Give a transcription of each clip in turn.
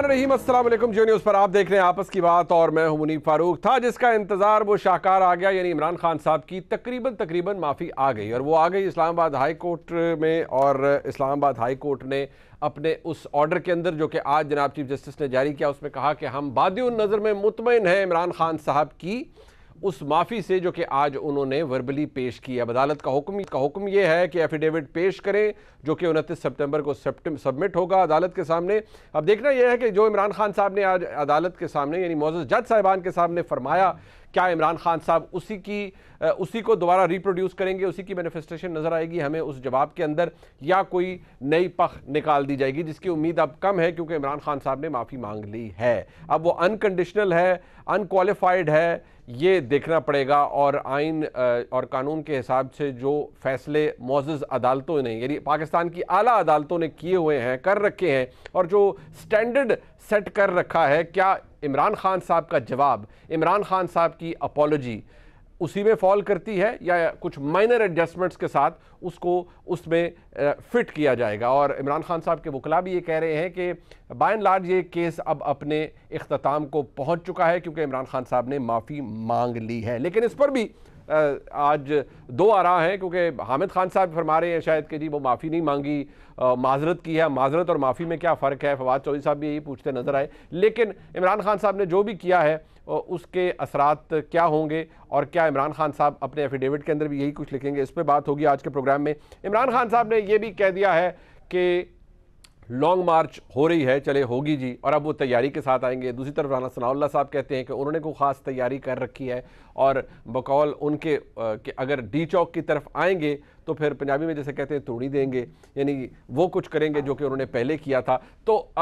बिस्मिल्लाहिर्रहमानिर्रहीम, अस्सलाम वालेकुम। जियो न्यूज़ पर आप देख रहे हैं आपस की बात और मैं हूं मुनीब फारूक। था जिसका इंतजार वो शाहकार आ गया, यानी इमरान खान साहब की तकरीबन माफ़ी आ गई और वो आ गई इस्लामाबाद हाई कोर्ट में। और इस्लामाबाद हाई कोर्ट ने अपने उस ऑर्डर के अंदर जो कि आज जनाब चीफ जस्टिस ने जारी किया, उसमें कहा कि हम बादिउन नज़र में मुतमईन हैं इमरान खान साहब की उस माफ़ी से जो कि आज उन्होंने वर्बली पेश की। अब अदालत का हुक्म यह है कि एफिडेविट पेश करें जो कि 29 सितंबर को सबमिट होगा अदालत के सामने। अब देखना यह है कि जो इमरान खान साहब ने आज अदालत के सामने यानी मौजूद जज साहिबान के सामने फरमाया, क्या इमरान खान साहब उसी को दोबारा रिप्रोड्यूस करेंगे, उसी की मैनिफेस्टेशन नज़र आएगी हमें उस जवाब के अंदर, या कोई नई पख निकाल दी जाएगी, जिसकी उम्मीद अब कम है क्योंकि इमरान खान साहब ने माफ़ी मांग ली है। अब वो अनकंडीशनल है, अनक्वालिफाइड है, ये देखना पड़ेगा। और आइन और कानून के हिसाब से जो फैसले मौजूद अदालतों ने यानी पाकिस्तान की आला अदालतों ने किए हुए हैं, कर रखे हैं, और जो स्टैंडर्ड सेट कर रखा है, क्या इमरान खान साहब का जवाब, इमरान खान साहब की अपॉलॉजी उसी में फॉल करती है या कुछ माइनर एडजस्टमेंट्स के साथ उसको उसमें फिट किया जाएगा। और इमरान खान साहब के वकला भी ये कह रहे हैं कि बाय एंड लार्ज ये केस अब अपने इख्तिताम को पहुंच चुका है क्योंकि इमरान खान साहब ने माफ़ी मांग ली है। लेकिन इस पर भी आज दो आरा हैं, क्योंकि हामिद खान साहब फरमा रहे हैं शायद कि जी वो माफ़ी नहीं मांगी, माजरत की है। माजरत और माफ़ी में क्या फ़र्क है, फवाद चौधरी साहब भी यही पूछते नज़र आए। लेकिन इमरान खान साहब ने जो भी किया है उसके असरात क्या होंगे और क्या इमरान खान साहब अपने एफिडेविट के अंदर भी यही कुछ लिखेंगे, इस पर बात होगी आज के प्रोग्राम में। इमरान खान साहब ने यह भी कह दिया है कि लॉन्ग मार्च हो रही है, चले होगी जी, और अब वो तैयारी के साथ आएंगे। दूसरी तरफ राना सनाउल्लाह साहब कहते हैं कि उन्होंने कोई ख़ास तैयारी कर रखी है और बकौल उनके कि अगर डी चौक की तरफ आएंगे तो फिर पंजाबी में जैसे कहते हैं तोड़ी देंगे, यानी वो कुछ करेंगे जो कि उन्होंने पहले किया था। तो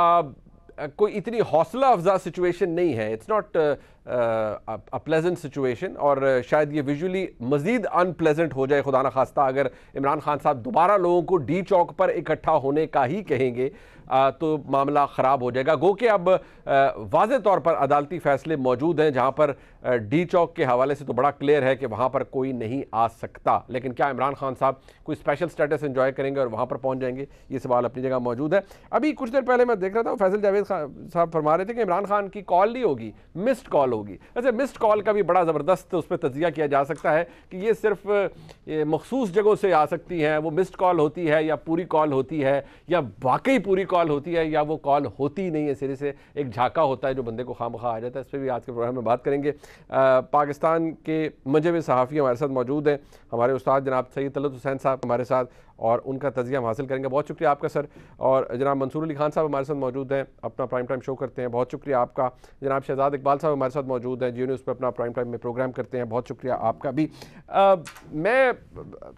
कोई इतनी हौसला अफजा सिचुएशन नहीं है, it's not a pleasant situation, और शायद ये विजुअली मजीद अनप्लेजेंट हो जाए खुदा ना खास्ता अगर इमरान खान साहब दोबारा लोगों को डी चौक पर इकट्ठा होने का ही कहेंगे तो मामला ख़राब हो जाएगा। गो कि अब वाज़े तौर पर अदालती फ़ैसले मौजूद हैं जहाँ पर डी चौक के हवाले से तो बड़ा क्लियर है कि वहाँ पर कोई नहीं आ सकता। लेकिन क्या इमरान खान साहब कोई स्पेशल स्टेटस एंजॉय करेंगे और वहाँ पर पहुँच जाएंगे, ये सवाल अपनी जगह मौजूद है। अभी कुछ देर पहले मैं देख रहा था फैसल जावेद साहब फरमा रहे थे कि इमरान खान की कॉल नहीं होगी, मिस्ड कॉल होगी। वैसे मिस्ड कॉल का भी बड़ा ज़बरदस्त उस पर तजिया किया जा सकता है कि ये सिर्फ मखसूस जगहों से आ सकती हैं, वो मिस्ड कॉल होती है या पूरी कॉल होती है या वाकई पूरी कॉल होती है या वो कॉल होती नहीं है, सिरे से एक झाका होता है जो बंदे को खामखा आ जाता है। इस पर भी आज के प्रोग्राम में बात करेंगे। पाकिस्तान के मंजब सहाफ़ी हमारे साथ मौजूद हैं, हमारे उस्ताद जनाब सैयद तलत हुसैन साहब हमारे साथ, और उनका तजिया हम हासिल करेंगे। बहुत शुक्रिया आपका सर। और जनाब मंसूर अली खान साहब हमारे साथ मौजूद हैं, अपना प्राइम टाइम शो करते हैं, बहुत शुक्रिया आपका। जनाब शहजाद इकबाल साहब हमारे साथ मौजूद हैं, जियो न्यूज़ पर अपना प्राइम टाइम में प्रोग्राम करते हैं, बहुत शुक्रिया आपका भी। मैं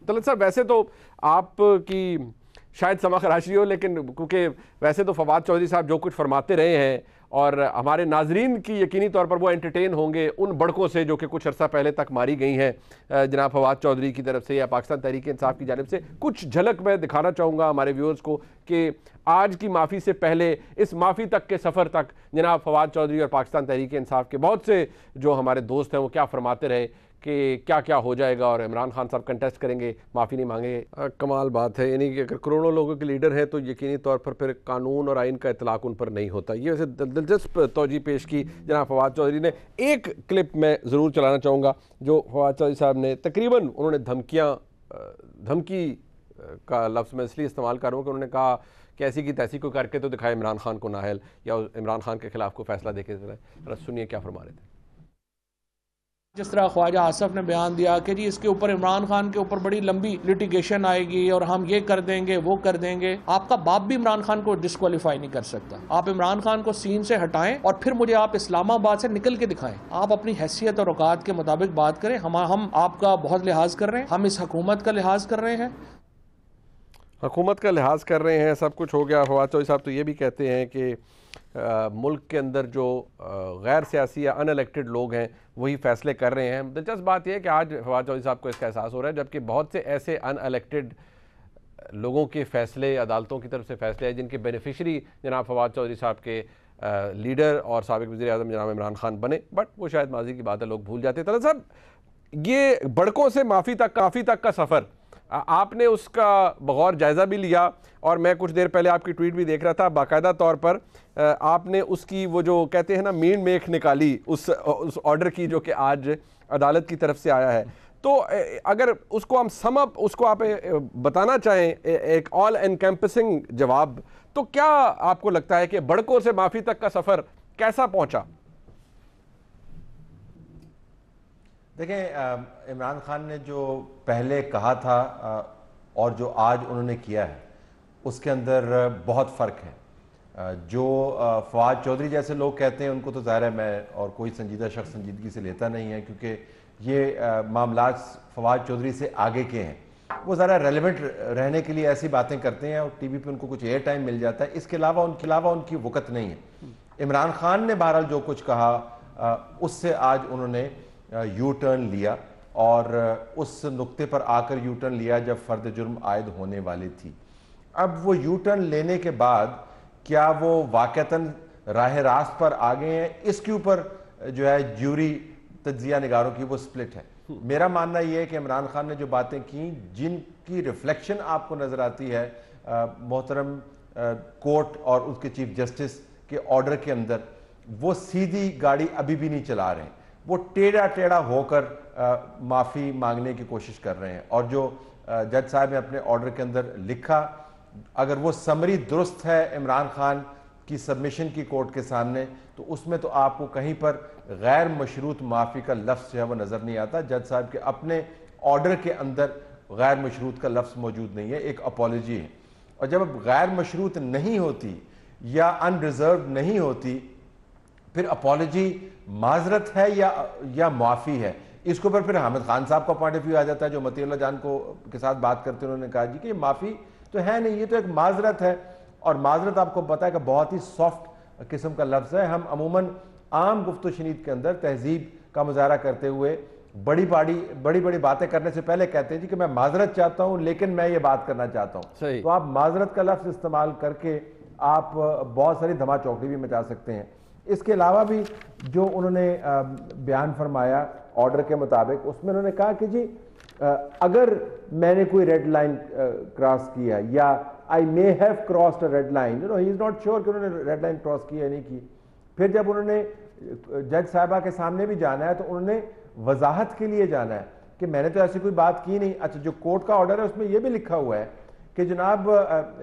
तलत साहब वैसे तो आपकी शायद समा खराशी हो, लेकिन क्योंकि वैसे तो फवाद चौधरी साहब जो कुछ फरमाते रहे हैं और हमारे नाजरीन की यकीनी तौर पर वो एंटरटेन होंगे उन बड़कों से जो कि कुछ अर्सा पहले तक मारी गई हैं जनाब फवाद चौधरी की तरफ से या पाकिस्तान तहरीक इंसाफ की जानिब से। कुछ झलक मैं दिखाना चाहूँगा हमारे व्यूअर्स को कि आज की माफ़ी से पहले इस माफ़ी तक के सफ़र तक जनाब फवाद चौधरी और पाकिस्तान तहरीक इंसाफ के बहुत से जो हमारे दोस्त हैं वो क्या फरमाते रहे कि क्या क्या हो जाएगा और इमरान खान साहब कंटेस्ट करेंगे, माफ़ी नहीं मांगेंगे। कमाल बात है, यानी कि अगर करोड़ों लोगों के लीडर हैं तो यकीनी तौर पर फिर कानून और आइन का इतलाक़ उन पर नहीं होता। ये वैसे दिलचस्प तौजी पेश की जनाब फवाद चौधरी ने। एक क्लिप मैं ज़रूर चलाना चाहूँगा जो फवाद चौधरी साहब ने तकरीबन उन्होंने धमकी का लफ्ज़ मैं इसलिए इस्तेमाल करूँ कि उन्होंने कहा कि ऐसी की तैसी को करके तो दिखाए इमरान खान को नाहल या इमरान खान के खिलाफ को फैसला देखे। ज़रा सुनिए क्या फरमा रहे थे। जिस तरह ख्वाजा आसफ ने बयान दिया कि जी इसके ऊपर इमरान खान के ऊपर बड़ी लंबी लिटिगेशन आएगी और हम ये कर देंगे वो कर देंगे। आपका बाप भी इमरान खान को डिस्क्वालीफाई नहीं कर सकता। आप इमरान खान को सीन से हटाएं और फिर मुझे आप इस्लामाबाद से निकल के दिखाएं। आप अपनी हैसियत और औकात के मुताबिक बात करें। हम आपका बहुत लिहाज कर रहे हैं, हम इस हुकूमत का लिहाज कर रहे हैं, हुकूमत का लिहाज कर रहे हैं, सब कुछ हो गया। फवाद चौधरी साहब तो ये भी कहते हैं कि मुल्क के अंदर जो गैर सियासी या अनइलेक्टेड लोग हैं वही फैसले कर रहे हैं। दिलचस्प बात यह है कि आज फवाद चौधरी साहब को इसका एहसास हो रहा है, जबकि बहुत से ऐसे अनइलेक्टेड लोगों के फैसले अदालतों की तरफ से फैसले हैं जिनके बेनिफिशरी जनाब फवाद चौधरी साहब के लीडर और साबिक वज़ीर आज़म जनाब इमरान खान बने, बट वो शायद माजी की बात है, लोग भूल जाते हैं। तलत साहब, ये बड़कों से माफ़ी तक का सफ़र आपने उसका बगौर जायज़ा भी लिया और मैं कुछ देर पहले आपकी ट्वीट भी देख रहा था, बाकायदा तौर पर आपने उसकी वो जो कहते हैं ना मीन मेख निकाली उस ऑर्डर की जो कि आज अदालत की तरफ से आया है। तो अगर उसको हम सम अप उसको आप बताना चाहें एक ऑल एनकैम्पसिंग जवाब, तो क्या आपको लगता है कि बड़कों से माफ़ी तक का सफ़र कैसा पहुंचा? देखें, इमरान खान ने जो पहले कहा था और जो आज उन्होंने किया है उसके अंदर बहुत फ़र्क है। जो फवाद चौधरी जैसे लोग कहते हैं उनको तो ज़ाहिर है मैं और कोई संजीदा शख्स संजीदगी से लेता नहीं है, क्योंकि ये मामला फवाद चौधरी से आगे के हैं। वो ज़रा रेलेवेंट रहने के लिए ऐसी बातें करते हैं और टीवी पे उनको कुछ एयर टाइम मिल जाता है, इसके अलावा उनकी वक़्त नहीं है। इमरान खान ने बहरहाल जो कुछ कहा उससे आज उन्होंने यू टर्न लिया और उस नुक्ते पर आकर यू टर्न लिया जब फ़र्द जुर्म आयद होने वाली थी। अब वो यू टर्न लेने के बाद क्या वो वाक़तन राह रास्त पर आ गए हैं, इसके ऊपर जो है ज्यूरी तज्जिया निगारों की वो स्प्लिट है। मेरा मानना ये है कि इमरान खान ने जो बातें की, जिनकी रिफ्लेक्शन आपको नज़र आती है मोहतरम कोर्ट और उसके चीफ जस्टिस के ऑर्डर के अंदर, वो सीधी गाड़ी अभी भी नहीं चला रहे हैं, वो टेढ़ा टेढ़ा होकर माफ़ी मांगने की कोशिश कर रहे हैं। और जो जज साहब ने अपने ऑर्डर के अंदर लिखा, अगर वो समरी दुरुस्त है इमरान खान की सबमिशन की कोर्ट के सामने, तो उसमें तो आपको कहीं पर गैर मशरूत माफ़ी का लफ्ज़ जो है वो नज़र नहीं आता। जज साहब के अपने ऑर्डर के अंदर गैर मशरूत का लफ्ज़ मौजूद नहीं है, एक अपॉलजी है। और जब गैर मशरूत नहीं होती या अनरिजर्व नहीं होती, फिर अपॉलजी माजरत है या माफ़ी है, इसके ऊपर फिर हामिद खान साहब का पॉइंट ऑफ व्यू आ जाता है, जो मतीउल्लाह जान को के साथ बात करते हैं। उन्होंने कहा जी कि माफ़ी तो है नहीं, ये तो एक माजरत है। और माजरत आपको पता है कि बहुत ही सॉफ्ट किस्म का लफ्ज़ है। हम अमूमन आम गुफ्तगू शनीद के अंदर तहजीब का मुजाहरा करते हुए बड़ी बड़ी बातें करने से पहले कहते हैं जी कि मैं माजरत चाहता हूँ लेकिन मैं ये बात करना चाहता हूँ। तो आप माजरत का लफ्ज़ इस्तेमाल करके आप बहुत सारी धमा चौकड़ी भी मचा सकते हैं। इसके अलावा भी जो उन्होंने बयान फरमाया ऑर्डर के मुताबिक, उसमें उन्होंने कहा कि जी अगर मैंने कोई रेड लाइन क्रॉस किया या I may have crossed a red line, he is not sure कि उन्होंने रेड लाइन क्रॉस की या नहीं की। फिर जब उन्होंने जज साहिबा के सामने भी जाना है तो उन्होंने वजाहत के लिए जाना है कि मैंने तो ऐसी कोई बात की नहीं। अच्छा, जो कोर्ट का ऑर्डर है उसमें यह भी लिखा हुआ है कि जनाब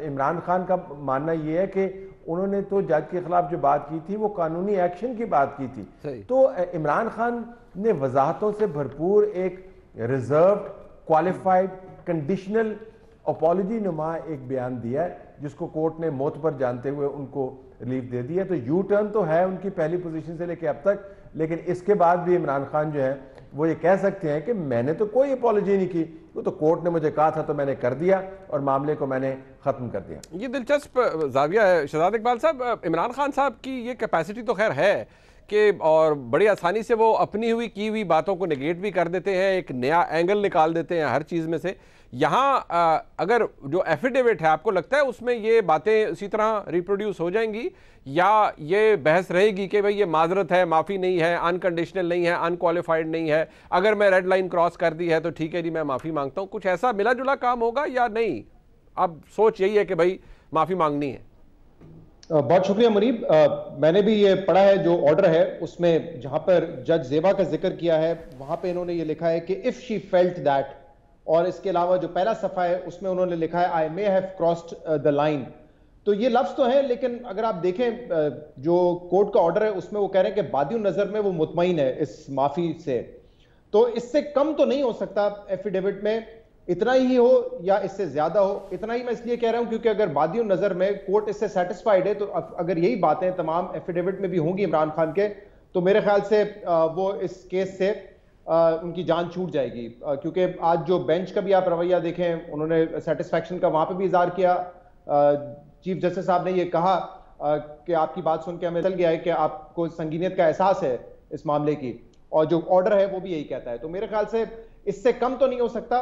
इमरान खान का मानना यह है कि उन्होंने तो जज के खिलाफ जो बात की थी वो कानूनी एक्शन की बात की थी। तो इमरान खान ने वजाहतों से भरपूर एक रिजर्व्ड, क्वालिफाइड, कंडीशनल अपॉलजी नुमा एक बयान दिया है, जिसको कोर्ट ने मौत पर जानते हुए उनको रिलीफ दे दी है। तो यू टर्न तो है उनकी पहली पोजीशन से लेकर अब तक, लेकिन इसके बाद भी इमरान खान जो है वो ये कह सकते हैं कि मैंने तो कोई अपॉलजी नहीं की, वो तो कोर्ट ने मुझे कहा था तो मैंने कर दिया और मामले को मैंने ख़त्म कर दिया। ये दिलचस्प जाविया है शहजाद इकबाल साहब। इमरान खान साहब की ये कैपेसिटी तो खैर है कि और बड़ी आसानी से वो अपनी हुई की हुई बातों को नेगेट भी कर देते हैं, एक नया एंगल निकाल देते हैं हर चीज़ में से। यहाँ अगर जो एफिडेविट है आपको लगता है उसमें ये बातें इसी तरह रिप्रोड्यूस हो जाएंगी या ये बहस रहेगी कि भाई ये माजरत है, माफ़ी नहीं है, अनकंडीशनल नहीं है, अनक्वालिफाइड नहीं है, अगर मैं रेड लाइन क्रॉस कर दी है तो ठीक है जी मैं माफ़ी मांगता हूँ, कुछ ऐसा मिला जुला काम होगा या नहीं? अब सोच यही है कि भाई माफ़ी मांगनी है। बहुत शुक्रिया मुनीब। मैंने भी ये पढ़ा है जो ऑर्डर है उसमें, जहां पर जज जेबा का जिक्र किया है वहां पे इन्होंने ये लिखा है कि इफ शी फेल्ट दैट, और इसके अलावा जो पहला सफा है उसमें उन्होंने लिखा है I may have crossed the line. तो ये लफ्ज तो है, लेकिन अगर आप देखें जो कोर्ट का ऑर्डर है उसमें वो कह रहे हैं कि बादियों नजर में वो मुतमईन है इस माफी से। तो इससे कम तो नहीं हो सकता एफिडेविट में, इतना ही हो या इससे ज्यादा हो। इतना ही मैं इसलिए कह रहा हूं क्योंकि अगर बादियों नजर में कोर्ट इससे सेटिस्फाइड है तो अगर यही बातें तमाम एफिडेविट में भी होंगी इमरान खान के, तो मेरे ख्याल से वो इस केस से उनकी जान छूट जाएगी। क्योंकि आज जो बेंच का भी आप रवैया देखें, उन्होंने सेटिस्फैक्शन का वहां पे भी इजहार किया। चीफ जस्टिस साहब ने यह कहा कि आपकी बात सुन के हमें चल गया है कि आपको संगीनियत का एहसास है इस मामले की, और जो ऑर्डर है वो भी यही कहता है। तो मेरे ख्याल से इससे कम तो नहीं हो सकता,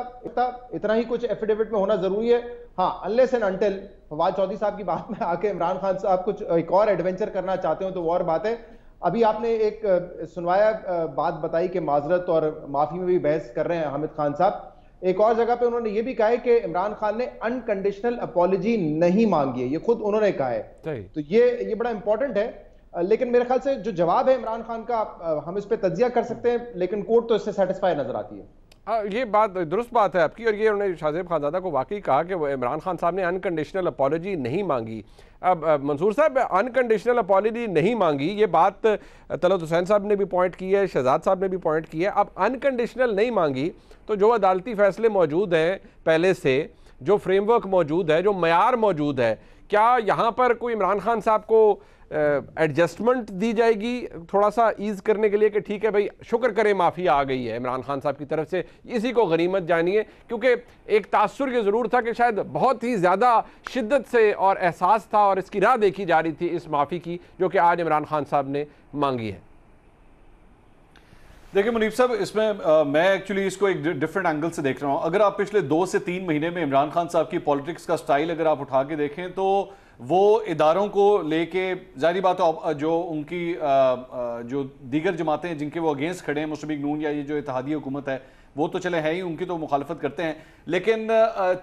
इतना ही कुछ एफिडेविट में होना जरूरी है। हाँ, unless and until Fawad Chaudhry साहब की बात में आके इमरान खान साहब कुछ एक और एडवेंचर करना चाहते हो तो वो और बात है। अभी आपने एक सुनवाया बात बताई कि माजरत और माफी में भी बहस कर रहे हैं हामिद खान साहब। एक और जगह पे उन्होंने ये भी कहा है कि इमरान खान ने अनकंडीशनल अपॉलजी नहीं मांगी है, ये खुद उन्होंने कहा है। तो ये बड़ा इंपॉर्टेंट है। लेकिन मेरे ख्याल से जो जवाब है इमरान खान का, हम इस पे तज्जिया कर सकते हैं, लेकिन कोर्ट तो इससे सेटिस्फाई नजर आती है। ये बात दुरुस्त बात है आपकी, और ये उन्होंने शाहजेब खानजादा को वाकई कहा कि इमरान खान साहब ने अनकंडीशनल अपॉलजी नहीं मांगी। अब मंसूर साहब, अनकंडीशनल अपॉलजी नहीं मांगी, ये बात तलत हुसैन साहब ने भी पॉइंट की है, शहजाद साहब ने भी पॉइंट की है। अब अनकंडीशनल नहीं मांगी तो जो अदालती फैसले मौजूद हैं पहले से, जो फ्रेमवर्क मौजूद है, जो मयार मौजूद है, क्या यहाँ पर कोई इमरान खान साहब को एडजस्टमेंट दी जाएगी थोड़ा सा ईज करने के लिए कि ठीक है भाई, शुक्र करें माफ़ी आ गई है इमरान खान साहब की तरफ से, इसी को गनीमत जानिए? क्योंकि एक तासुर ये ज़रूर था कि शायद बहुत ही ज़्यादा शिद्दत से और एहसास था और इसकी राह देखी जा रही थी इस माफ़ी की, जो कि आज इमरान खान साहब ने मांगी है। देखिए मुनीब साहब, इसमें मैं एक्चुअली इसको एक डिफरेंट एंगल से देख रहा हूं। अगर आप पिछले 2 से 3 महीने में इमरान खान साहब की पॉलिटिक्स का स्टाइल अगर आप उठा के देखें तो वो इदारों को लेके, जाहिर बात है जो उनकी जो दीगर जमातें हैं जिनके वो अगेंस्ट खड़े हैं, मुस्लिम लीग नून या ये जो इत्तेहादी हुकूमत है, वो तो चले हैं ही, उनकी तो मुखालफत करते हैं, लेकिन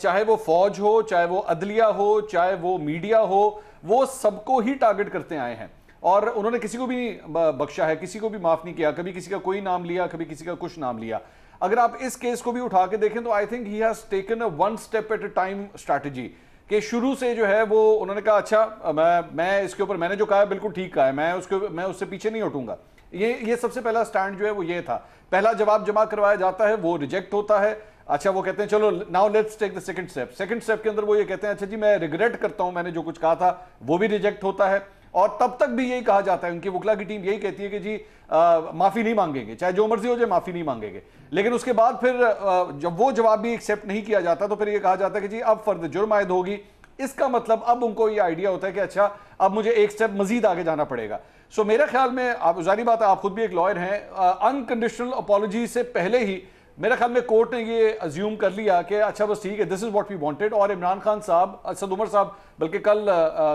चाहे वो फौज हो, चाहे वो अदलिया हो, चाहे वो मीडिया हो, वो सबको ही टारगेट करते आए हैं और उन्होंने किसी को भी बख्शा है, किसी को भी माफ नहीं किया, कभी किसी का कोई नाम लिया, कभी किसी का कुछ नाम लिया। अगर आप इस केस को भी उठा के देखें तो I think he has taken a one step at a time strategy, कि शुरू से जो है वो उन्होंने कहा अच्छा मैं इसके ऊपर मैंने जो कहा है बिल्कुल ठीक कहा है, मैं उससे पीछे नहीं हटूंगा। ये सबसे पहला स्टैंड जो है वो ये था। पहला जवाब जमा करवाया जाता है, वो रिजेक्ट होता है। अच्छा, वो कहते हैं चलो now let's take the second step. Second step के अंदर वो ये कहते हैं अच्छा जी मैं रिग्रेट करता हूं, मैंने जो कुछ कहा था, वो भी रिजेक्ट होता है। और तब तक भी यही कहा जाता है, उनकी वकला की टीम यही कहती है कि जी माफी नहीं मांगेंगे, चाहे जो मर्जी हो जाए माफी नहीं मांगेंगे। लेकिन उसके बाद फिर जब वो जवाब भी एक्सेप्ट नहीं किया जाता तो फिर ये कहा जाता है कि जी अब फर्द जुर्म आयद होगी। इसका मतलब अब उनको ये आइडिया होता है कि अच्छा अब मुझे एक स्टेप मजीद आगे जाना पड़ेगा। सो मेरे ख्याल में, आप जारी बात है आप खुद भी एक लॉयर हैं, अनकंडीशनल अपॉलजी से पहले ही मेरे ख्याल में कोर्ट ने ये अज्यूम कर लिया कि अच्छा बस ठीक है, this is what we wanted. और इमरान खान साहब, असद उमर साहब बल्कि कल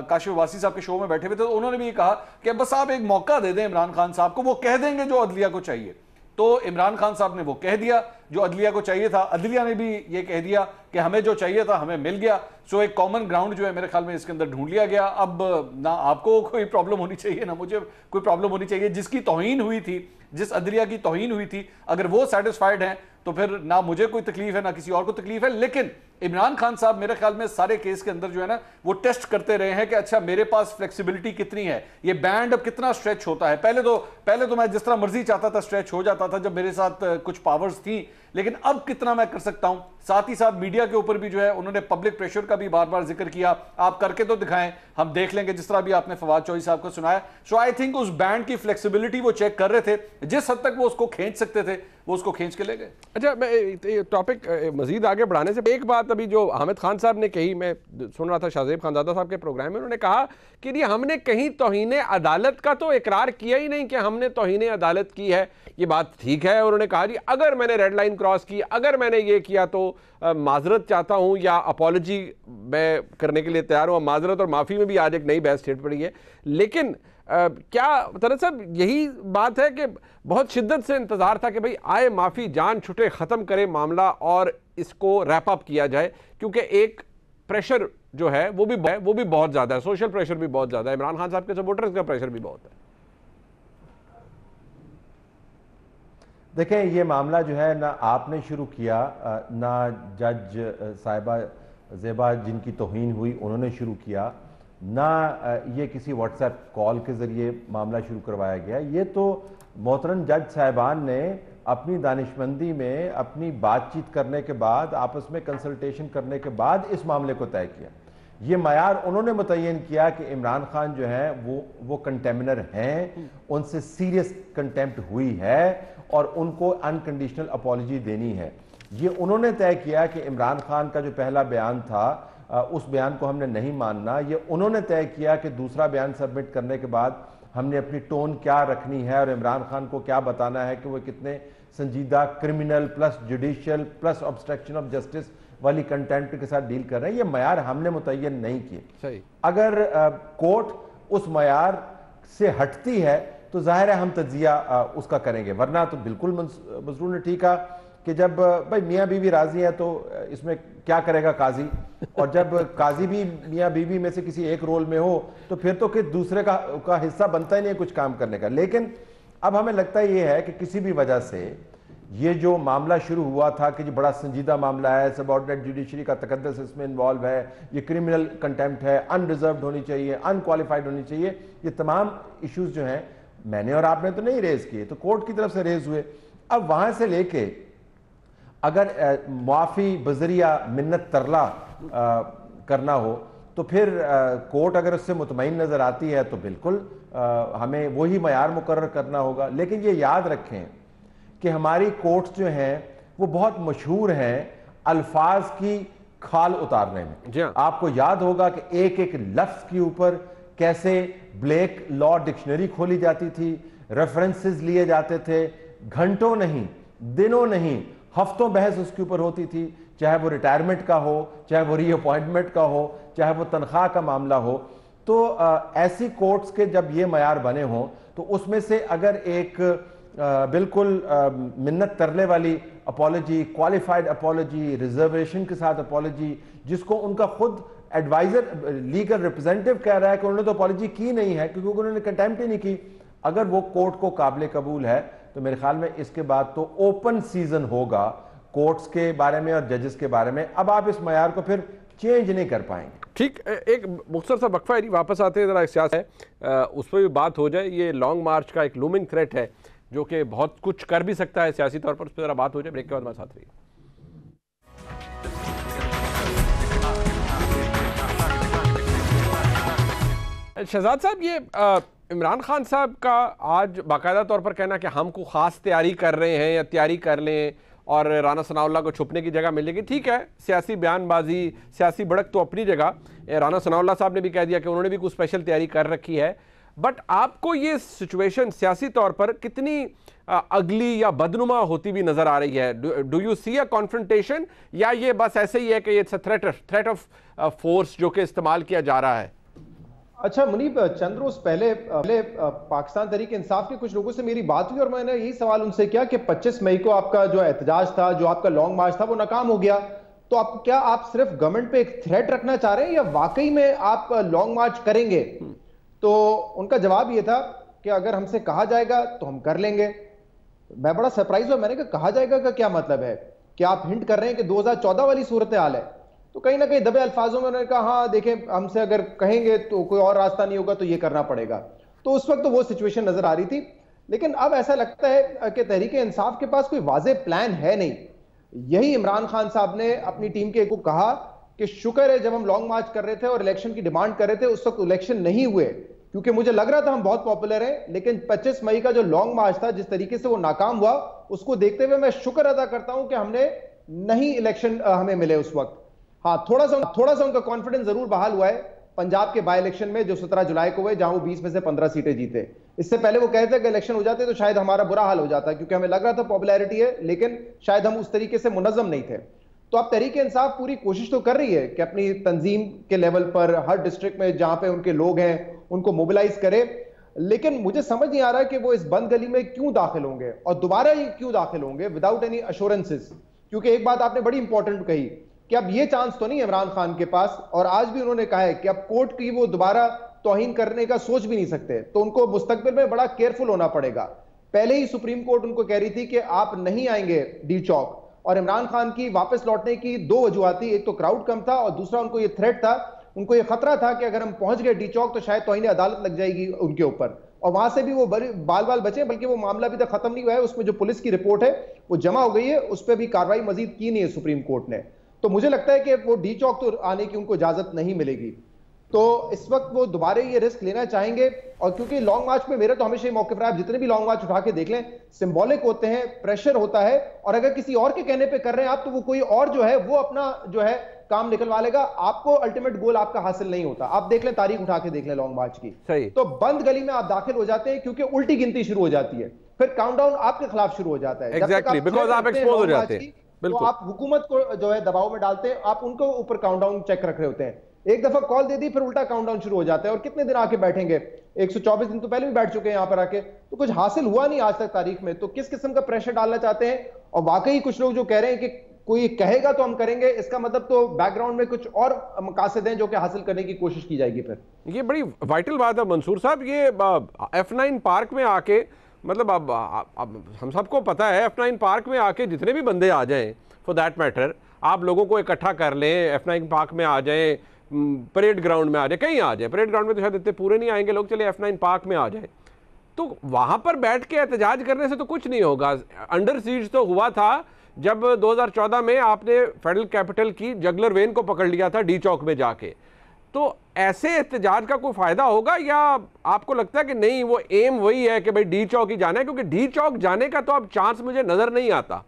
काशिफ वासी साहब के शो में बैठे हुए थे तो उन्होंने भी ये कहा कि बस आप एक मौका दे दें इमरान खान साहब को, वो कह देंगे जो अदलिया को चाहिए। तो इमरान खान साहब ने वो कह दिया जो अदलिया को चाहिए था, अदलिया ने भी ये कह दिया कि हमें जो चाहिए था हमें मिल गया। सो एक कॉमन ग्राउंड जो है मेरे ख्याल में इसके अंदर ढूंढ लिया गया। अब ना आपको कोई प्रॉब्लम होनी चाहिए ना मुझे कोई प्रॉब्लम होनी चाहिए। जिसकी तौहीन हुई थी, जिस अदलिया की तौहीन हुई थी, अगर वो सेटिस्फाइड हैं तो फिर ना मुझे कोई तकलीफ है ना किसी और को तकलीफ है। लेकिन इमरान खान साहब मेरे ख्याल में सारे केस के अंदर जो है ना वो टेस्ट करते रहे हैं कि अच्छा मेरे पास फ्लेक्सिबिलिटी कितनी है, ये बैंड अब कितना स्ट्रेच होता है। पहले तो मैं जिस तरह मर्जी चाहता था स्ट्रेच हो जाता था जब मेरे साथ कुछ पावर्स थी, लेकिन अब कितना मैं कर सकता हूं। साथ ही साथ मीडिया के ऊपर भी जो है उन्होंने पब्लिक प्रेशर का भी बार बार जिक्र किया, आप करके तो दिखाएं, हम देख लेंगे, जिस तरह भी आपने फवाद चौधरी साहब को सुनाया। सो आई थिंक उस बैंड की फ्लेक्सिबिलिटी वो चेक कर रहे थे, जिस हद तक वो उसको खींच सकते थे वो उसको खींच के ले गए। अच्छा, मैं टॉपिक मजीद आगे बढ़ाने से एक बात अभी जो हामिद खान साहब ने कही, मैं सुन रहा था शाहजेब खानजादा साहब के प्रोग्राम में, उन्होंने कहा कि ये हमने कहीं तौहीन अदालत का तो इकरार किया ही नहीं कि हमने तौहीन अदालत की है। ये बात ठीक है। उन्होंने कहा जी अगर मैंने रेड लाइन क्रॉस की, अगर मैंने ये किया तो माजरत चाहता हूँ या अपॉलजी मैं करने के लिए तैयार हूँ। माजरत और माफ़ी में भी आज एक नई बहस छिड़ पड़ी है। लेकिन क्या तरह साहब यही बात है कि बहुत शिद्दत से इंतज़ार था कि भाई आए माफ़ी, जान छुटे, ख़त्म करे मामला और इसको रैप अप किया जाए, क्योंकि एक प्रेशर जो है वो भी बहुत ज़्यादा है, सोशल प्रेशर भी बहुत ज़्यादा है, इमरान खान साहब के सपोर्टर्स का प्रेशर भी बहुत है। देखें, ये मामला जो है ना आपने शुरू किया, ना जज साहिबा ज़ेबा जिनकी तौहीन हुई उन्होंने शुरू किया, ना ये किसी व्हाट्सएप कॉल के ज़रिए मामला शुरू करवाया गया। ये तो मोहतरम जज साहिबान ने अपनी दानिशमंदी में अपनी बातचीत करने के बाद, आपस में कंसल्टेशन करने के बाद इस मामले को तय किया। ये मयार उन्होंने मुतय्यन किया कि इमरान खान जो है वो कंटेमिनर हैं, उनसे सीरियस कंटेम्प्ट हुई है और उनको अनकंडीशनल अपॉलजी देनी है। ये उन्होंने तय किया कि इमरान खान का जो पहला बयान था उस बयान को हमने नहीं मानना। ये उन्होंने तय किया कि दूसरा बयान सबमिट करने के बाद हमने अपनी टोन क्या रखनी है और इमरान खान को क्या बताना है कि वो कितने संजीदा criminal plus judicial plus obstruction of justice वाली कंटेंट के साथ डील कर रहे हैं। ये मयार हमने मुतय्यन नहीं किए। अगर कोर्ट उस मयार से हटती है तो जाहिर है हम तज्जिया उसका करेंगे, वरना तो बिल्कुल मजरूर ने ठीक कहा कि जब भाई मियाँ बीवी राजी है तो इसमें क्या करेगा काजी, और जब काजी भी मियाँ बीवी में से किसी एक रोल में हो तो फिर तो कि दूसरे का हिस्सा बनता ही नहीं है कुछ काम करने का। लेकिन अब हमें लगता ये है कि किसी भी वजह से ये जो मामला शुरू हुआ था कि जो बड़ा संजीदा मामला है, सबऑर्डिनेट जुडिशरी का तकद्दस इसमें इन्वॉल्व है, ये क्रिमिनल कंटेम्प्ट है, अनरिजर्व्ड होनी चाहिए, अनक्वालिफाइड होनी चाहिए, ये तमाम इश्यूज जो हैं मैंने और आपने तो नहीं रेज किए, तो कोर्ट की तरफ से रेज हुए। अब वहां से लेके अगर मुआफ़ी बजरिया मिन्नत तरला करना हो तो फिर कोर्ट अगर उससे मुतमईन नज़र आती है तो बिल्कुल हमें वही मयार मुकर्रर करना होगा। लेकिन ये याद रखें कि हमारी कोर्ट्स जो हैं वो बहुत मशहूर हैं अल्फाज की खाल उतारने में। आपको याद होगा कि एक एक लफ्ज़ के ऊपर कैसे ब्लैक लॉ डिक्शनरी खोली जाती थी, रेफरेंसेस लिए जाते थे, घंटों नहीं, दिनों नहीं, हफ्तों बहस उसके ऊपर होती थी, चाहे वो रिटायरमेंट का हो, चाहे वो रीअपॉइंटमेंट का हो, चाहे वो तनख्वाह का मामला हो। तो ऐसी कोर्ट्स के जब ये मयार बने हों तो उसमें से अगर एक बिल्कुल मिन्नत तरले वाली अपॉलॉजी, क्वालिफाइड अपॉलॉजी, रिजर्वेशन के साथ अपॉलॉजी, जिसको उनका खुद एडवाइजर लीगल रिप्रेजेंटेटिव कह रहा है कि उन्होंने तो अपॉलॉजी की नहीं है क्योंकि उन्होंने कंटेम्प्ट ही नहीं की, अगर वो कोर्ट को काबिल कबूल है तो मेरे ख्याल में इसके बाद तो ओपन सीजन होगा कोर्ट्स के बारे में और जजेस के बारे में। अब आप इस मयार को फिर चेंज नहीं कर पाएंगे। ठीक, एक मुख्तसर सा वक्फा है, वापस आते हैं जरा सियासत है उस पर भी बात हो जाए। ये लॉन्ग मार्च का एक लूमिंग थ्रेट है जो कि बहुत कुछ कर भी सकता है सियासी तौर पर, उस पर जरा बात हो जाए। ब्रेक के बाद हमारे साथ रहिए। शहजाद साहब, ये इमरान खान साहब का आज बाकायदा तौर पर कहना कि हमको ख़ास तैयारी कर रहे हैं या तैयारी कर लें और राना सनाउल्लाह को छुपने की जगह मिलेगी, ठीक है, सियासी बयानबाजी, सियासी भड़क तो अपनी जगह। राना सनाउल्लाह साहब ने भी कह दिया कि उन्होंने भी कुछ स्पेशल तैयारी कर रखी है। बट आपको ये सिचुएशन सियासी तौर पर कितनी अगली या बदनुमा होती भी नजर आ रही है? Do you see a confrontation या ये बस ऐसे ही है कि it's a threat of force जो कि इस्तेमाल किया जा रहा है? अच्छा मुनीब, चंद रोज पहले पाकिस्तान तहरीक इंसाफ के कुछ लोगों से मेरी बात हुई और मैंने यही सवाल उनसे किया कि 25 मई को आपका जो एहतजाज था, जो आपका लॉन्ग मार्च था, वो नाकाम हो गया, तो क्या आप सिर्फ गवर्नमेंट पे एक थ्रेट रखना चाह रहे हैं या वाकई में आप लॉन्ग मार्च करेंगे? तो उनका जवाब ये था कि अगर हमसे कहा जाएगा तो हम कर लेंगे। मैं बड़ा सरप्राइज हुआ, मैंने कहा कहा जाएगा का क्या मतलब है? कि आप हिंट कर रहे हैं कि 2014 वाली सूरत हाल है? तो कहीं ना कहीं दबे अल्फाजों में उन्होंने कहा हाँ देखें, हमसे अगर कहेंगे तो कोई और रास्ता नहीं होगा तो ये करना पड़ेगा। तो उस वक्त तो वो सिचुएशन नजर आ रही थी, लेकिन अब ऐसा लगता है कि तहरीक इंसाफ के पास कोई वाज़ेह प्लान है नहीं। यही इमरान खान साहब ने अपनी टीम के को कहा कि शुक्र है जब हम लॉन्ग मार्च कर रहे थे और इलेक्शन की डिमांड कर रहे थे उस वक्त इलेक्शन नहीं हुए, क्योंकि मुझे लग रहा था हम बहुत पॉपुलर हैं, लेकिन 25 मई का जो लॉन्ग मार्च था जिस तरीके से वो नाकाम हुआ, उसको देखते हुए मैं शुक्र अदा करता हूं कि हमने नहीं इलेक्शन हमें मिले उस वक्त। हाँ, थोड़ा सा उनका कॉन्फिडेंस जरूर बहाल हुआ है पंजाब के बाई इलेक्शन में जो 17 जुलाई को हुए, जहां वो 20 में से 15 सीटें जीते। इससे पहले वो कहते थे कि इलेक्शन हो जाते तो शायद हमारा बुरा हाल हो जाता, क्योंकि हमें लग रहा था पॉपुलैरिटी है, लेकिन शायद हम उस तरीके से मुनज़्ज़म नहीं थे। तो अब तहरीक इंसाफ पूरी कोशिश तो कर रही है कि अपनी तंजीम के लेवल पर हर डिस्ट्रिक्ट में जहां पे उनके लोग हैं उनको मोबिलाइज करे, लेकिन मुझे समझ नहीं आ रहा है कि वो इस बंद गली में क्यों दाखिल होंगे और दोबारा ये क्यों दाखिल होंगे विदाउट एनी अश्योरेंसेस। क्योंकि एक बात आपने बड़ी इंपॉर्टेंट कही कि अब ये चांस तो नहीं इमरान खान के पास, और आज भी उन्होंने कहा है कि अब कोर्ट की वो दोबारा तौहीन करने का सोच भी नहीं सकते, तो उनको मुस्तकबिल में बड़ा केयरफुल होना पड़ेगा। पहले ही सुप्रीम कोर्ट उनको कह रही थी कि आप नहीं आएंगे डी चौक, और इमरान खान की वापस लौटने की दो वजूहत थी, एक तो क्राउड कम था और दूसरा उनको ये थ्रेट था, उनको ये खतरा था कि अगर हम पहुंच गए डी चौक तो शायद तौहीन अदालत लग जाएगी उनके ऊपर, और वहां से भी वो बाल बाल बचे। बल्कि वो मामला अभी तक खत्म नहीं हुआ है, उसमें जो पुलिस की रिपोर्ट है वो जमा हो गई है, उस पर भी कार्रवाई मजीद की नहीं है सुप्रीम कोर्ट ने। तो मुझे लगता है कि वो डी चौक तो आने की उनको इजाजत नहीं मिलेगी, तो इस वक्त वो दोबारा ये रिस्क लेना चाहेंगे। और क्योंकि लॉन्ग मार्च में मेरा तो हमेशा ही मौक़िफ़ रहा है, जितने भी लॉन्ग मार्च उठा के देख लें सिंबॉलिक होते हैं, प्रेशर होता है, और अगर किसी और के कहने पे कर रहे हैं आप तो वो कोई और जो है वो अपना जो है काम निकलवा लेगा, आपको अल्टीमेट गोल आपका हासिल नहीं होता। आप देख लें, तारीख उठा के देख लें लॉन्ग मार्च की, सही तो बंद गली में आप दाखिल हो जाते हैं क्योंकि उल्टी गिनती शुरू हो जाती है, फिर काउंटडाउन आपके खिलाफ शुरू हो जाता है। एग्जैक्टली, बिकॉज़ आप एक्सपोज हो जाते हैं, तो आप हुकूमत को जो है दबाव में डालते हैं, आप उनको ऊपर काउंटडाउन चेक रख रहे होते हैं। एक दफा कॉल दे दी फिर उल्टा काउंटडाउन शुरू हो जाता है। और कितने दिन आके बैठेंगे, 124 दिन तो पहले भी बैठ चुके हैं यहां पर आके, तो कुछ हासिल हुआ नहीं आज तक तारीख में। तो किस किस्म का प्रेशर डालना चाहते हैं? और वाकई कुछ लोग जो कह रहे हैं कि कोई कहेगा तो हम करेंगे, इसका मतलब तो बैकग्राउंड में कुछ और मकासद हैं जो कि हासिल करने की कोशिश की जाएगी। फिर ये बड़ी वाइटल बात है मंसूर साहब, ये F9 पार्क में आके, मतलब अब हम सबको पता है F9 पार्क में आके जितने भी बंदे आ जाएं, फॉर दैट मैटर, आप लोगों को इकट्ठा कर लें, F9 पार्क में आ जाएं, परेड ग्राउंड में आ जाए, कहीं आ जाए, परेड ग्राउंड में तो शायद इतने पूरे नहीं आएंगे लोग, चले F9 पार्क में आ जाए, तो वहां पर बैठ के एहतजाज करने से तो कुछ नहीं होगा। अंडर सीज तो हुआ था जब 2014 में आपने फेडरल कैपिटल की जगलर वेन को पकड़ लिया था डी चौक में जाके। तो ऐसे एहतजाज का कोई फायदा होगा, या आपको लगता है कि नहीं वो एम वही है कि भाई डी चौक ही जाना है? क्योंकि डी चौक जाने का तो अब चांस मुझे नजर नहीं आता।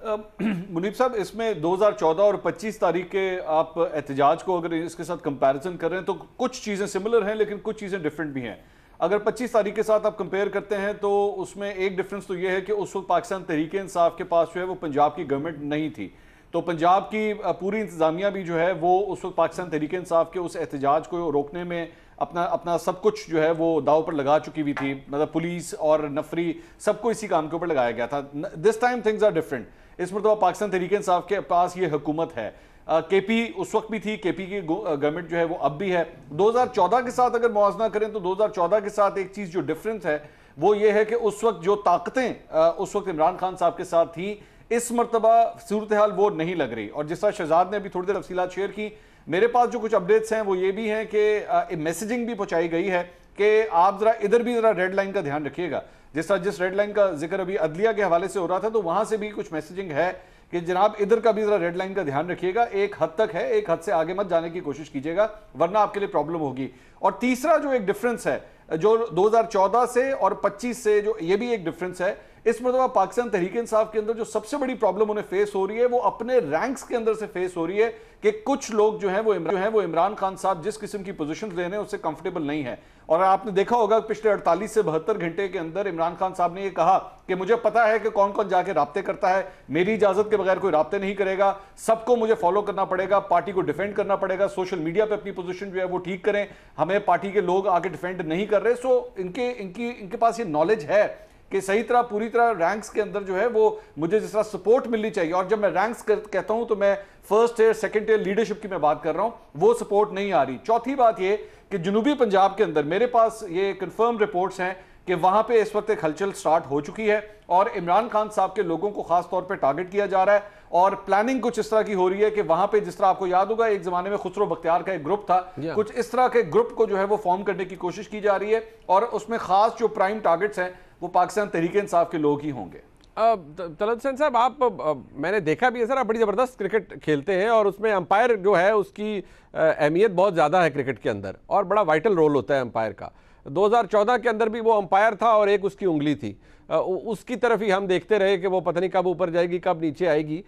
मुनीब साहब, इसमें 2014 और 25 तारीख के आप एहतजाज को अगर इसके साथ कंपैरिजन कर रहे हैं तो कुछ चीज़ें सिमिलर हैं लेकिन कुछ चीज़ें डिफरेंट भी हैं। अगर 25 तारीख के साथ आप कंपेयर करते हैं तो उसमें एक डिफरेंस तो यह है कि उस वक्त पाकिस्तान तहरीक इंसाफ के पास जो है वो पंजाब की गवर्नमेंट नहीं थी, तो पंजाब की पूरी इंतजामिया भी जो है वो उस वक्त पाकिस्तान तहरीक इंसाफ के उस एहतजाज को रोकने में अपना सब कुछ जो है वो दाव पर लगा चुकी हुई थी। मतलब पुलिस और नफरी सबको इसी काम के ऊपर लगाया गया था। This time things are different. इस मरतबा पाकिस्तान तहरीक इंसाफ के पास ये हुकूमत है। केपी उस वक्त भी थी, केपी की गवर्नमेंट जो है वो अब भी है। 2014 के साथ अगर मुआवजा करें तो 2014 के साथ एक चीज जो डिफरेंस है वो ये है कि उस वक्त जो ताकतें उस वक्त इमरान खान साहब के साथ थी, इस मरतबा सूरत हाल वो नहीं लग रही। और जिस तरह शहजाद ने अभी थोड़ी देर तफसीलात शेयर की, मेरे पास जो कुछ अपडेट्स हैं वो ये भी हैं कि मैसेजिंग भी पहुंचाई गई है कि आप जरा इधर भी जरा रेड लाइन का ध्यान रखिएगा। जिस रेड लाइन का जिक्र अभी अदलिया के हवाले से हो रहा था, तो वहां से भी कुछ मैसेजिंग है कि जनाब इधर का भी जरा रेड लाइन का ध्यान रखिएगा, एक हद तक है, एक हद से आगे मत जाने की कोशिश कीजिएगा वरना आपके लिए प्रॉब्लम होगी। और तीसरा जो एक डिफरेंस है जो 2014 से और 25 से, जो ये भी एक डिफरेंस है, इस मतलब पाकिस्तान तहरीक इंसाफ के अंदर जो सबसे बड़ी प्रॉब्लम उन्हें फेस हो रही है वो अपने रैंक्स के अंदर से फेस हो रही है कि कुछ लोग जो हैं वो इमरान खान साहब जिस किस्म की पोजीशन ले रहे हैं उससे कंफर्टेबल नहीं है। और आपने देखा होगा पिछले 48 से 72 घंटे के अंदर इमरान खान साहब ने ये कहा कि मुझे पता है कि कौन कौन जाके राब्ते करता है, मेरी इजाजत के बगैर कोई राब्ते नहीं करेगा, सबको मुझे फॉलो करना पड़ेगा, पार्टी को डिफेंड करना पड़ेगा, सोशल मीडिया पे अपनी पोजीशन जो है वो ठीक करें, हमें पार्टी के लोग आके डिफेंड नहीं कर रहे। सो इनके पास ये नॉलेज है कि सही तरह पूरी तरह रैंक्स के अंदर जो है वो मुझे जिस तरह सपोर्ट मिलनी चाहिए, और जब मैं रैंक्स कहता हूं तो मैं first year second year leadership की मैं बात कर रहा हूं, वो सपोर्ट नहीं आ रही। चौथी बात ये कि जनूबी पंजाब के अंदर मेरे पास ये कंफर्म रिपोर्ट्स हैं कि वहां पे इस वक्त एक हलचल स्टार्ट हो चुकी है और इमरान खान साहब के लोगों को खास तौर पे टारगेट किया जा रहा है और प्लानिंग कुछ इस तरह की हो रही है कि वहां पे जिस तरह आपको याद होगा एक जमाने में खुसरो बख्तियार का एक ग्रुप था, कुछ इस तरह के ग्रुप को जो है वो फॉर्म करने की कोशिश की जा रही है और उसमें खास जो प्राइम टारगेट्स हैं वो पाकिस्तान तहरीक इंसाफ के लोग ही होंगे। तलत हुसैन साहब, आप मैंने देखा भी है सर, आप बड़ी ज़बरदस्त क्रिकेट खेलते हैं और उसमें अंपायर जो है उसकी अहमियत बहुत ज़्यादा है क्रिकेट के अंदर और बड़ा वाइटल रोल होता है अंपायर का। 2014 के अंदर भी वो अंपायर था और एक उसकी उंगली थी, उसकी तरफ ही हम देखते रहे कि वो पता नहीं कब ऊपर जाएगी कब नीचे आएगी।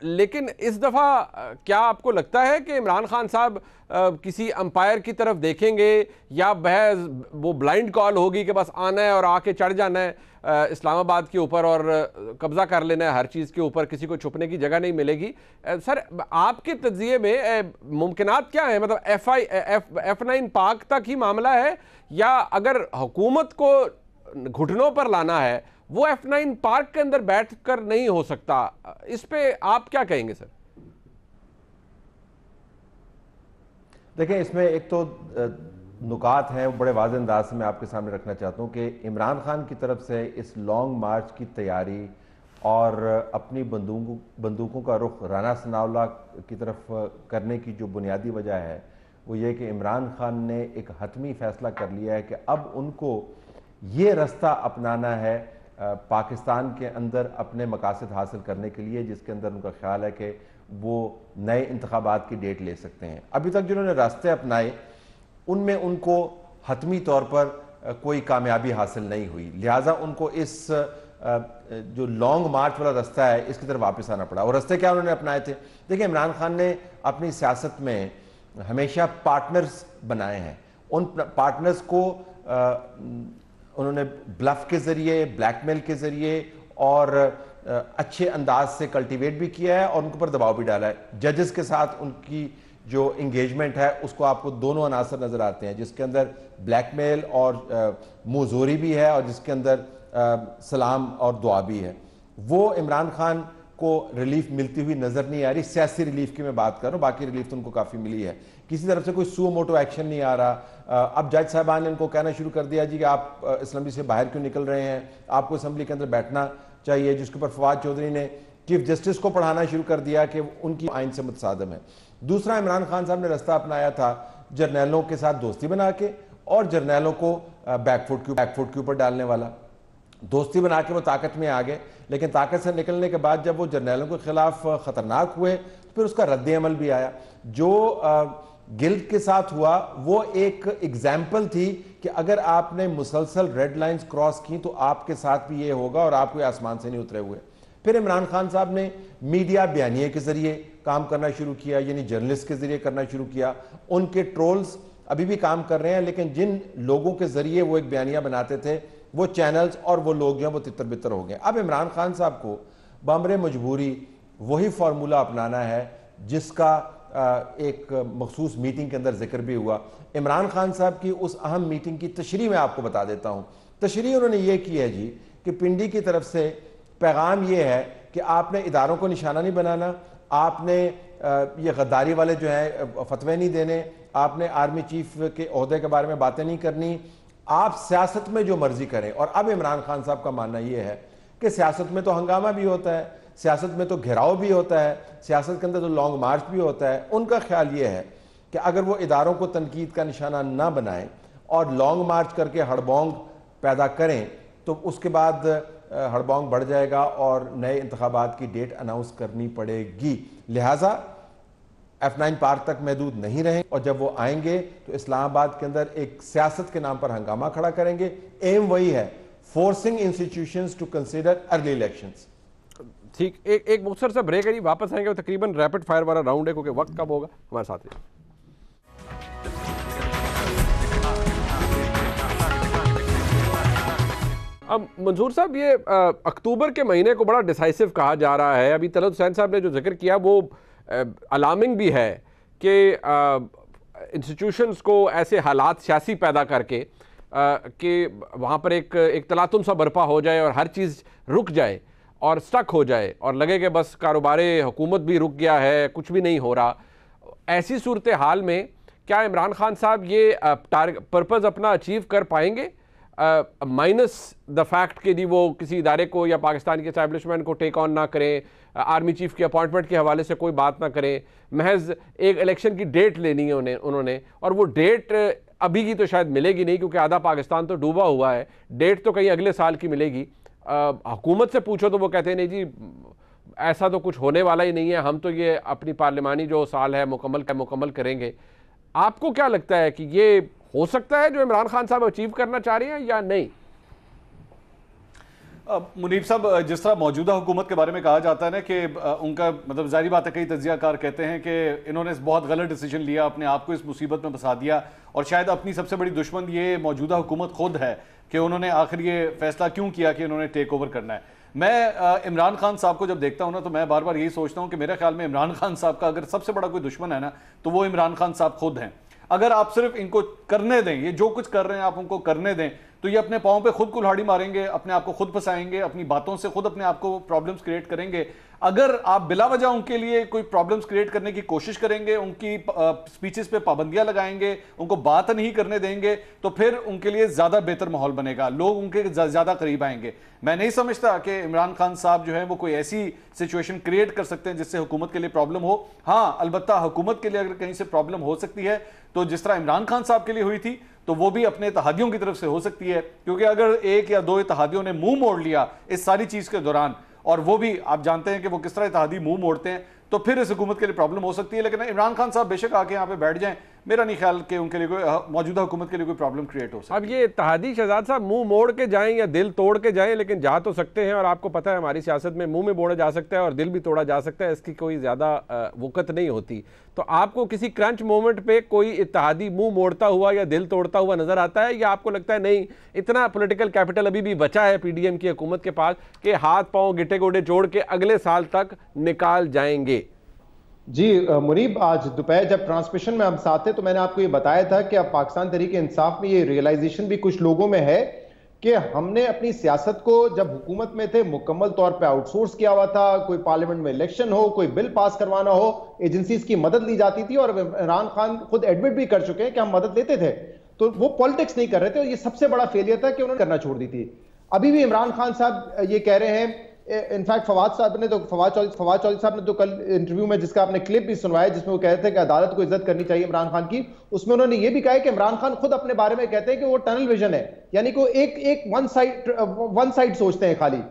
लेकिन इस दफ़ा क्या आपको लगता है कि इमरान खान साहब किसी अंपायर की तरफ देखेंगे या वह वो ब्लाइंड कॉल होगी कि बस आना है और आके चढ़ जाना है इस्लामाबाद के ऊपर और कब्जा कर लेना है हर चीज़ के ऊपर, किसी को छुपने की जगह नहीं मिलेगी? सर आपके तज्जिए में मुमकिनात क्या है? मतलब F9 पाक तक ही मामला है या अगर हुकूमत को घुटनों पर लाना है वो F9 पार्क के अंदर बैठकर नहीं हो सकता? इस पे आप क्या कहेंगे सर? देखिए, इसमें एक तो नुकात हैं वो बड़े वाज़ेह अंदाज से मैं आपके सामने रखना चाहता हूँ कि इमरान खान की तरफ से इस लॉन्ग मार्च की तैयारी और अपनी बंदूकों का रुख राना सनाउल्लाह की तरफ करने की जो बुनियादी वजह है वो ये कि इमरान खान ने एक हतमी फैसला कर लिया है कि अब उनको ये रास्ता अपनाना है पाकिस्तान के अंदर अपने मकासद हासिल करने के लिए, जिसके अंदर उनका ख्याल है कि वो नए इंतखाबात की डेट ले सकते हैं। अभी तक जिन्होंने रास्ते अपनाए उनमें उनको हतमी तौर पर कोई कामयाबी हासिल नहीं हुई, लिहाजा उनको इस जो लॉन्ग मार्च वाला रास्ता है इसकी तरफ वापस आना पड़ा। और रास्ते क्या उन्होंने अपनाए थे? देखिए, इमरान खान ने अपनी सियासत में हमेशा पार्टनर्स बनाए हैं, उन पार्टनर्स को उन्होंने ब्लफ के ज़रिए, ब्लैकमेल के ज़रिए और अच्छे अंदाज से कल्टीवेट भी किया है और उनके ऊपर दबाव भी डाला है। जजेस के साथ उनकी जो इंगेजमेंट है उसको आपको दोनों अनासर नजर आते हैं, जिसके अंदर ब्लैकमेल और मुजोरी भी है और जिसके अंदर सलाम और दुआ भी है। वो इमरान खान को रिलीफ मिलती हुई नजर नहीं आ रही। सियासी रिलीफ की मैं बात कर रहा हूँ, बाकी रिलीफ तो उनको काफी मिली है। किसी तरफ से कोई सुओ मोटो एक्शन नहीं आ रहा। अब जज साहबान ने उनको कहना शुरू कर दिया जी कि आप असम्बली से बाहर क्यों निकल रहे हैं, आपको असम्बली के अंदर बैठना चाहिए, जिसके ऊपर फवाद चौधरी ने चीफ जस्टिस को पढ़ाना शुरू कर दिया कि उनकी आइन से मुतसादम है। दूसरा, इमरान खान साहब ने रास्ता अपनाया था जर्नैलों के साथ दोस्ती बना के और जर्नैलों को बैकफुट के ऊपर डालने वाला। दोस्ती बना के वो ताकत में आ गए, लेकिन ताकत से निकलने के बाद जब वो जर्नैलों के खिलाफ खतरनाक हुए तो फिर उसका रद्द अमल भी आया। जो गिल्ड के साथ हुआ वो एक एग्जाम्पल थी कि अगर आपने मुसलसल रेड लाइंस क्रॉस की तो आपके साथ भी ये होगा और आप कोई आसमान से नहीं उतरे हुए। फिर इमरान खान साहब ने मीडिया बयानिए के जरिए काम करना शुरू किया, यानी जर्नलिस्ट के जरिए करना शुरू किया। उनके ट्रोल्स अभी भी काम कर रहे हैं, लेकिन जिन लोगों के जरिए वो एक बयानिया बनाते थे वो चैनल्स और वो लोग जो हैं वो तितर बितर हो गए। अब इमरान खान साहब को बम्बरे मजबूरी वही फार्मूला अपनाना है जिसका एक मखसूस मीटिंग के अंदर जिक्र भी हुआ। इमरान खान साहब की उस अहम मीटिंग की तशरीह मैं आपको बता देता हूं। तशरीह उन्होंने ये की है जी कि पिंडी की तरफ से पैगाम ये है कि आपने इदारों को निशाना नहीं बनाना, आपने ये गद्दारी वाले जो है फतवे नहीं देने, आपने आर्मी चीफ के ओहदे के बारे में बातें नहीं करनी, आप सियासत में जो मर्जी करें। और अब इमरान खान साहब का मानना यह है कि सियासत में तो हंगामा भी होता है, सियासत में तो घेराव भी होता है, सियासत के अंदर तो लॉन्ग मार्च भी होता है। उनका ख्याल यह है कि अगर वो इदारों को तनकीद का निशाना ना बनाएं और लॉन्ग मार्च करके हड़बोंग पैदा करें तो उसके बाद हड़बोंग बढ़ जाएगा और नए इंतखाबात की डेट अनाउंस करनी पड़ेगी। लिहाजा F9 पार्क तक महदूद नहीं रहे और जब वो आएंगे तो इस्लामाबाद के अंदर एक सियासत के नाम पर हंगामा खड़ा करेंगे। एम वही है, forcing institutions to consider early elections. ठीक, एक मुख्तसर सा ब्रेक है जी, वापस आएंगे। तकरीबन रैपिड फायर वाला राउंड है क्योंकि वक्त कब होगा। हमारे साथ है। अब मंजूर साहब, ये अक्टूबर के महीने को बड़ा डिसाइसिव कहा जा रहा है। अभी तलत हुसैन साहब ने जो जिक्र किया वो अलार्मिंग भी है कि इंस्टीट्यूशंस को ऐसे हालात सियासी पैदा करके कि वहाँ पर एक तलातुम सा बर्पा हो जाए और हर चीज़ रुक जाए और स्टक हो जाए और लगे कि बस कारोबार हुकूमत भी रुक गया है, कुछ भी नहीं हो रहा। ऐसी सूरत हाल में क्या इमरान खान साहब ये पर्पज़ अपना अचीव कर पाएंगे, माइनस द फैक्ट कि जी वो किसी इदारे को या पाकिस्तान के एस्टैब्लिशमेंट को टेक ऑन ना करें, आर्मी चीफ की अपॉइंटमेंट के हवाले से कोई बात ना करें, महज एक इलेक्शन की डेट लेनी है उन्होंने और वो डेट अभी की तो शायद मिलेगी नहीं क्योंकि आधा पाकिस्तान तो डूबा हुआ है। डेट तो कहीं अगले साल की मिलेगी। हुकूमत से पूछो तो वो कहते हैं नहीं जी ऐसा तो कुछ होने वाला ही नहीं है, हम तो ये अपनी पार्लिमानी जो साल है मुकम्मल करेंगे। आपको क्या लगता है कि ये हो सकता है जो इमरान खान साहब अचीव करना चाह रहे हैं या नहीं? मुनीब साहब, जिस तरह मौजूदा हुकूमत के बारे में कहा जाता है ना कि उनका मतलब जाहिर बात है, कई तज्जियाकार कहते हैं कि इन्होंने बहुत गलत डिसीजन लिया, अपने आप को इस मुसीबत में फंसा दिया और शायद अपनी सबसे बड़ी दुश्मन ये मौजूदा हुकूमत खुद है कि उन्होंने आखिर ये फैसला क्यों किया कि इन्होंने टेक ओवर करना है। मैं इमरान खान साहब को जब देखता हूं ना तो मैं बार बार यही सोचता हूं कि मेरे ख्याल में इमरान खान साहब का अगर सबसे बड़ा कोई दुश्मन है ना तो वो इमरान खान साहब खुद हैं। अगर आप सिर्फ इनको करने दें, ये जो कुछ कर रहे हैं आप उनको करने दें, तो ये अपने पांव पे खुद कुल्हाड़ी मारेंगे, अपने आप को खुद फंसाएंगे, अपनी बातों से खुद अपने आप को प्रॉब्लम्स क्रिएट करेंगे। अगर आप बिला वजह उनके लिए कोई प्रॉब्लम्स क्रिएट करने की कोशिश करेंगे, उनकी स्पीचेस पे पाबंदियां लगाएंगे, उनको बात नहीं करने देंगे, तो फिर उनके लिए ज्यादा बेहतर माहौल बनेगा, लोग उनके ज्यादा करीब आएंगे। मैं नहीं समझता कि इमरान खान साहब जो है वो कोई ऐसी सिचुएशन क्रिएट कर सकते हैं जिससे हुकूमत के लिए प्रॉब्लम हो। हाँ, अलबत्ता हुकूमत के लिए अगर कहीं से प्रॉब्लम हो सकती है तो जिस तरह इमरान खान साहब के लिए हुई थी तो वो भी अपने इत्तेहादियों की तरफ से हो सकती है, क्योंकि अगर एक या दो इत्तेहादियों ने मुंह मोड़ लिया इस सारी चीज के दौरान, और वो भी आप जानते हैं कि वो किस तरह इत्तेहादी मुंह मोड़ते हैं, तो फिर इस हुकूमत के लिए प्रॉब्लम हो सकती है। लेकिन इमरान खान साहब बेशक आके यहाँ पे बैठ जाएं, मेरा नहीं ख्याल कि उनके लिए कोई मौजूदा हुकूमत के लिए कोई प्रॉब्लम क्रिएट हो सकती। अब ये इत्तेहादी शहजाद साहब मुंह मोड़ के जाएं या दिल तोड़ के जाएं, लेकिन जा तो सकते हैं। और आपको पता है हमारी सियासत में मुंह में मोड़ा जा सकता है और दिल भी तोड़ा जा सकता है, इसकी कोई ज़्यादा वक़्त नहीं होती। तो आपको किसी क्रंच मोमेंट पे कोई इत्तेहादी मुंह मोड़ता हुआ या दिल तोड़ता हुआ नजर आता है, या आपको लगता है नहीं इतना पॉलिटिकल कैपिटल अभी भी बचा है पीडीएम की हुकूमत के पास कि हाथ पांव गिटे गोडे जोड़ के अगले साल तक निकाल जाएंगे? जी मुनीब, आज दोपहर जब ट्रांसमिशन में हम साथ थे तो मैंने आपको ये बताया था कि अब पाकिस्तान तहरीक इंसाफ में ये रियलाइजेशन भी कुछ लोगों में है कि हमने अपनी सियासत को जब हुकूमत में थे मुकम्मल तौर पे आउटसोर्स किया हुआ था। कोई पार्लियामेंट में इलेक्शन हो, कोई बिल पास करवाना हो, एजेंसीज की मदद ली जाती थी। और इमरान खान खुद एडमिट भी कर चुके हैं कि हम मदद लेते थे, तो वो पॉलिटिक्स नहीं कर रहे थे। और ये सबसे बड़ा फेलियर था कि उन्होंने करना छोड़ दी थी। अभी भी इमरान खान साहब ये कह रहे हैं, इनफैक्ट फवाद चौधरी साहब ने तो कल इंटरव्यू में जिसका आपने क्लिप भी सुनवाया जिसमें वो कहते थे कि अदालत को इज्जत करनी चाहिए इमरान खान की, उसमें उन्होंने ये भी कहा है कि इमरान खान खुद अपने बारे में कहते हैं कि वो टनल विजन है, यानी कि एक वन साइड सोचते हैं खाली।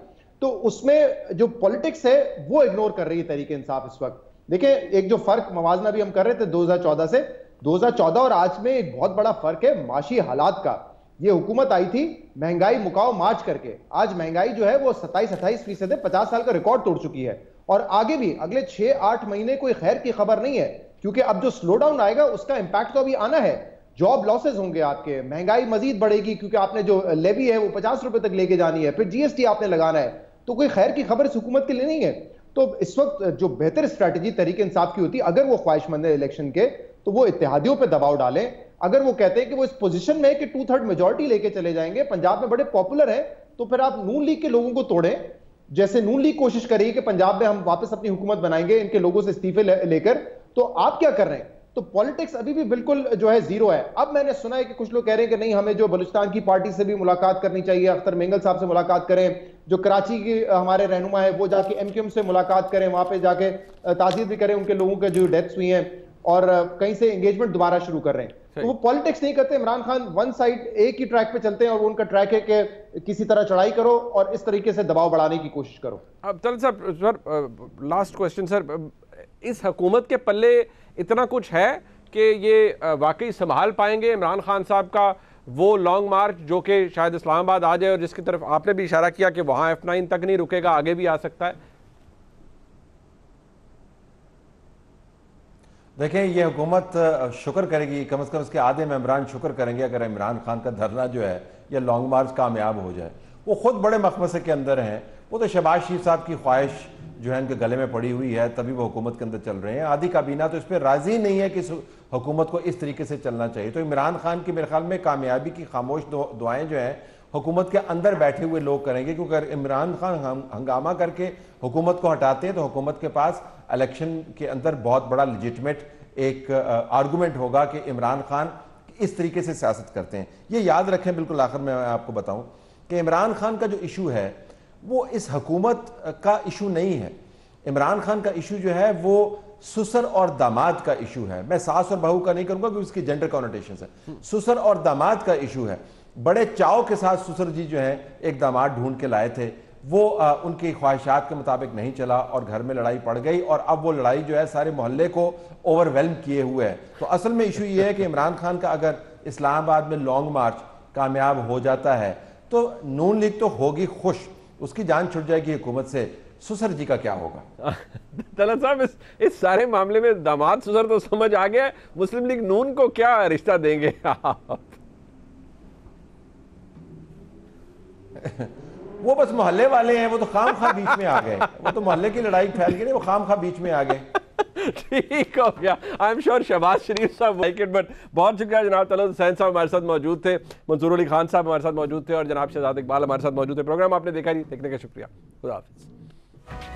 तो उसमें जो पॉलिटिक्स है वो इग्नोर कर रही है तहरीक इंसाफ इस वक्त। देखिए, एक जो फर्क मवाजना भी हम कर रहे थे 2014 से, 2014 और आज में एक बहुत बड़ा फर्क है माशी हालात का। ये हुकूमत आई थी महंगाई मुकाओ मार्च करके, आज महंगाई जो है वो 27-28% है, 50 साल का रिकॉर्ड तोड़ चुकी है। और आगे भी अगले 6-8 महीने कोई खैर की खबर नहीं है, क्योंकि अब जो स्लो डाउन आएगा उसका इंपैक्ट तो अभी आना है। जॉब लॉसेज होंगे आपके, महंगाई मजीद बढ़ेगी क्योंकि आपने जो लेवी है वो 50 रुपए तक लेके जानी है, फिर जीएसटी आपने लगाना है। तो कोई खैर की खबर इस हुकूमत के लिए नहीं है। तो इस वक्त जो बेहतर स्ट्रैटेजी तहरीक इंसाफ की होती, अगर वो ख्वाहिशमंद है इलेक्शन के, तो वो इत्तेहादियों पर दबाव डालें। अगर वो कहते हैं कि वो इस पोजीशन में है कि 2/3 मेजॉरिटी लेके चले जाएंगे, पंजाब में बड़े पॉपुलर है, तो फिर आप नून लीग के लोगों को तोड़ें, जैसे नून लीग कोशिश करेगी कि पंजाब में हम वापस अपनी हुकूमत बनाएंगे इनके लोगों से इस्तीफे लेकर। तो आप क्या कर रहे हैं? तो पॉलिटिक्स अभी भी बिल्कुल जो है जीरो है। अब मैंने सुना है कि कुछ लोग कह रहे हैं कि नहीं, हमें जो बलूचिस्तान की पार्टी से भी मुलाकात करनी चाहिए, अख्तर मेंगल साहब से मुलाकात करें, जो कराची की हमारे रहनुमा है वो जाके एमक्यूएम से मुलाकात करें, वहां पे जाके ताज़ीर भी करें उनके लोगों के जो डेथ्स हुई हैं, और कहीं से एंगेजमेंट दोबारा शुरू कर रहे हैं। तो वो पॉलिटिक्स नहीं करते। इमरान खान वन साइड एक ही ट्रैक पे चलते हैं, और उनका ट्रैक है कि किसी तरह चढ़ाई करो और इस तरीके से दबाव बढ़ाने की कोशिश करो। अब चल सर, लास्ट क्वेश्चन सर, इस हुकूमत के पल्ले इतना कुछ है कि ये वाकई संभाल पाएंगे इमरान खान साहब का वो लॉन्ग मार्च जो कि शायद इस्लामाबाद आ जाए, और जिसकी तरफ आपने भी इशारा किया कि वहाँ F9 तक नहीं रुकेगा, आगे भी आ सकता है? देखें, ये हुकूमत शुक्र करेगी, कम से कम इसके आधे मेंबरान शुक्र करेंगे अगर इमरान खान का धरना जो है या लॉन्ग मार्च कामयाब हो जाए। वो खुद बड़े मखमसे के अंदर हैं, वो तो शहबाज शरीफ साहब की ख्वाहिश जो है उनके गले में पड़ी हुई है, तभी वो हुकूमत के अंदर चल रहे हैं। आधी काबीना तो इस पर राजी नहीं है कि इस हुकूमत को इस तरीके से चलना चाहिए। तो इमरान खान की मेरे ख्याल में कामयाबी की खामोश दुआएं जो हैं हुकूमत के अंदर बैठे हुए लोग करेंगे, क्योंकि अगर इमरान खान हंगामा करके हुकूमत को हटाते हैं तो हुकूमत के पास इलेक्शन के अंदर बहुत बड़ा लेजिटिमेट एक आर्गूमेंट होगा कि इमरान खान इस तरीके से सियासत करते हैं। ये याद रखें। बिल्कुल आखिर में मैं आपको बताऊं कि इमरान खान का जो इशू है वो इस हुकूमत का इशू नहीं है। इमरान खान का इशू जो है वो ससुर और दामाद का इशू है। मैं सास और बहू का नहीं करूंगा क्योंकि उसकी जेंडर कॉनोटेशंस है। ससुर और दामाद का इशू है। बड़े चाव के साथ ससुर जी जो है एक दामाद ढूंढ के लाए थे, वो उनकी ख्वाहिशात के मुताबिक नहीं चला और घर में लड़ाई पड़ गई, और अब वो लड़ाई जो है सारे मोहल्ले को ओवरवेल्म किए हुए है। तो असल में इशू ये है कि इमरान खान का अगर इस्लामाबाद में लॉन्ग मार्च कामयाब हो जाता है तो नून लीग तो होगी खुश, उसकी जान छुट जाएगी हुकूमत से। ससुर जी का क्या होगा? तलत साहब, इस सारे मामले में दामाद ससुर तो समझ आ गया, मुस्लिम लीग नून को क्या रिश्ता देंगे? वो बस मोहल्ले वाले हैं, वो तो खाम खा बीच में आ गए। वो तो मोहल्ले की लड़ाई फैल गई, वो खाम खा बीच में आ गए। ठीक हो गया। आई एम श्योर शहबाज शरीफ साहब लाइक इट, बट बहुत शुक्रिया जनाब तलत हुसैन साहब हमारे साथ मौजूद थे, मंसूर अली खान साहब हमारे साथ मौजूद थे, और जनाब शहजाद इकबाल हमारे साथ मौजूद थे। प्रोग्राम आपने देखा नहीं, देखने का शुक्रिया। खुदा हाफिज़।